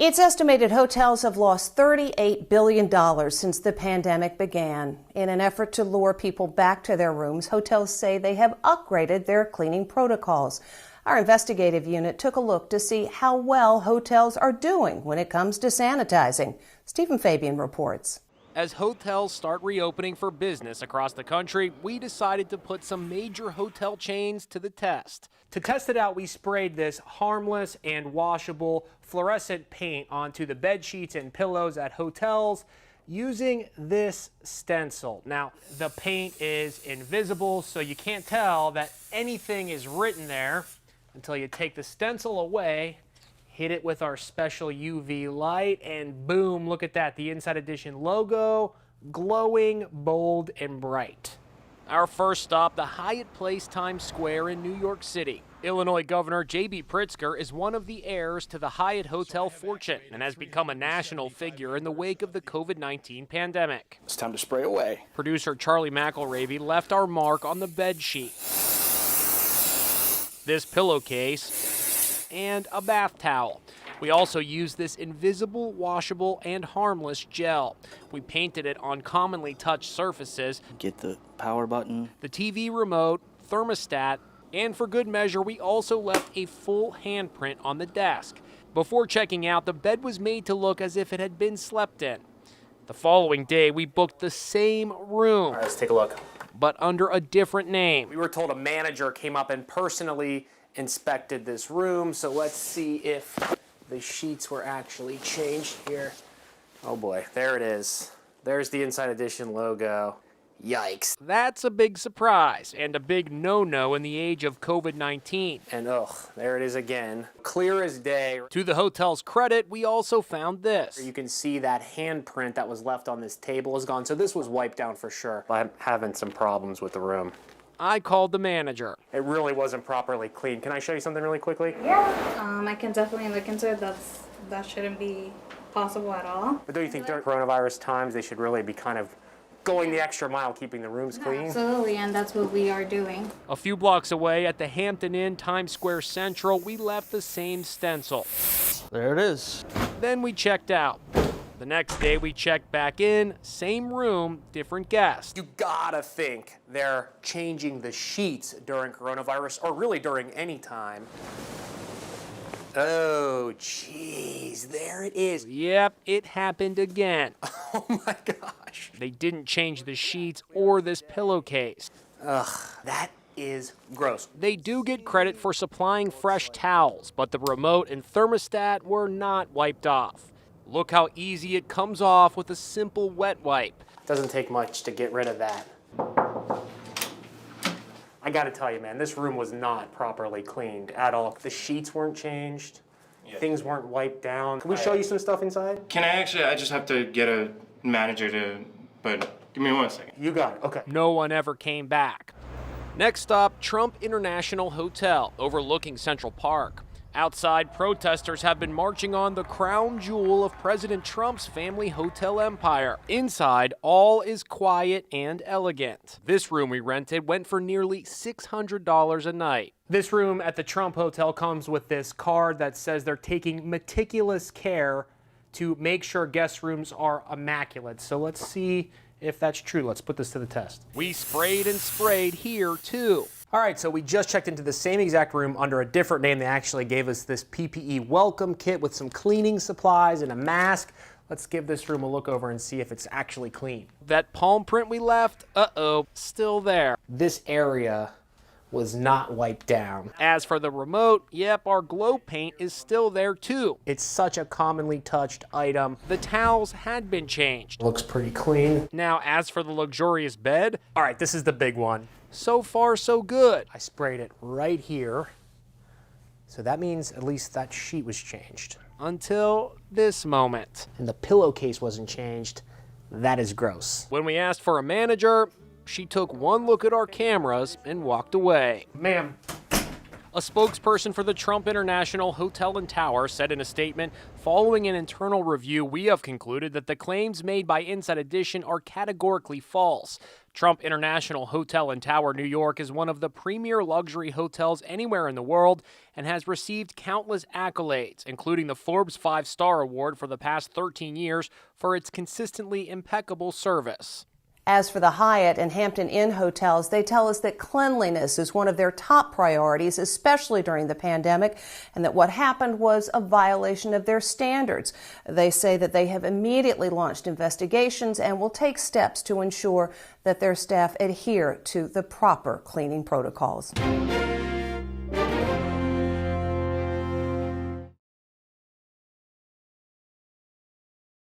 It's estimated hotels have lost $38 billion since the pandemic began. In an effort to lure people back to their rooms, hotels say they have upgraded their cleaning protocols. Our investigative unit took a look to see how well hotels are doing when it comes to sanitizing. Stephen Fabian reports. As hotels start reopening for business across the country, we decided to put some major hotel chains to the test. To test it out, we sprayed this harmless and washable fluorescent paint onto the bed sheets and pillows at hotels using this stencil. Now, the paint is invisible, so you can't tell that anything is written there until you take the stencil away, hit it with our special UV light, and boom, look at that, the Inside Edition logo, glowing, bold, and bright. Our first stop, the Hyatt Place Times Square in New York City. Illinois Governor J.B. Pritzker is one of the heirs to the Hyatt Hotel fortune and has become a national figure in the wake of the COVID-19 pandemic. It's time to spray away. Producer Charlie McElravy left our mark on the bed sheet, this pillowcase, and a bath towel. We also used this invisible, washable, and harmless gel. We painted it on commonly touched surfaces. Get the power button, the TV remote, thermostat, and for good measure, we also left a full handprint on the desk. Before checking out, the bed was made to look as if it had been slept in. The following day, we booked the same room. All right, let's take a look. But under a different name. We were told a manager came up and personally inspected this room, so let's see if the sheets were actually changed here. Oh boy, there it is. There's the Inside Edition logo. Yikes. That's a big surprise and a big no-no in the age of COVID-19. And there it is again. Clear as day. To the hotel's credit, we also found this. You can see that handprint that was left on this table is gone, so this was wiped down for sure. I'm having some problems with the room. I called the manager. It really wasn't properly cleaned. Can I show you something really quickly? Yeah, I can definitely look into it. That shouldn't be possible at all. But don't you think during coronavirus times they should really be kind of going the extra mile, keeping the rooms clean? Absolutely, and that's what we are doing. A few blocks away at the Hampton Inn Times Square Central, we left the same stencil. there it is. Then we checked out. The next day we checked back in, same room, different guest. You gotta think they're changing the sheets during coronavirus, or really during any time. Oh, jeez, there it is. Yep, it happened again. Oh my gosh. They didn't change the sheets or this pillowcase. Ugh, that is gross. They do get credit for supplying fresh towels, but the remote and thermostat were not wiped off. Look how easy it comes off with a simple wet wipe. Doesn't take much to get rid of that. I gotta tell you, man, this room was not properly cleaned at all. The sheets weren't changed. Yeah. Things weren't wiped down. Can we show you some stuff inside? Can I just have to get a manager but give me 1 second. You got it, okay. No one ever came back. Next stop, Trump International Hotel, overlooking Central Park. Outside, protesters have been marching on the crown jewel of President Trump's family hotel empire. Inside, all is quiet and elegant. This room we rented went for nearly $600 a night. This room at the Trump Hotel comes with this card that says they're taking meticulous care to make sure guest rooms are immaculate. So let's see if that's true. Let's put this to the test. We sprayed and sprayed here, too. All right, so we just checked into the same exact room under a different name. They actually gave us this PPE welcome kit with some cleaning supplies and a mask. Let's give this room a look over and see if it's actually clean. That palm print we left, still there. This area was not wiped down. As for the remote, yep, our glow paint is still there too. It's such a commonly touched item. The towels had been changed. Looks pretty clean. Now, as for the luxurious bed, all right, this is the big one. So far, so good. I sprayed it right here. So that means at least that sheet was changed. Until this moment. And the pillowcase wasn't changed. That is gross. When we asked for a manager, she took one look at our cameras and walked away. Ma'am. A spokesperson for the Trump International Hotel and Tower said in a statement, following an internal review, we have concluded that the claims made by Inside Edition are categorically false. Trump International Hotel in Tower, New York is one of the premier luxury hotels anywhere in the world and has received countless accolades, including the Forbes 5-Star Award for the past 13 years for its consistently impeccable service. As for the Hyatt and Hampton Inn hotels, they tell us that cleanliness is one of their top priorities, especially during the pandemic, and that what happened was a violation of their standards. They say that they have immediately launched investigations and will take steps to ensure that their staff adhere to the proper cleaning protocols.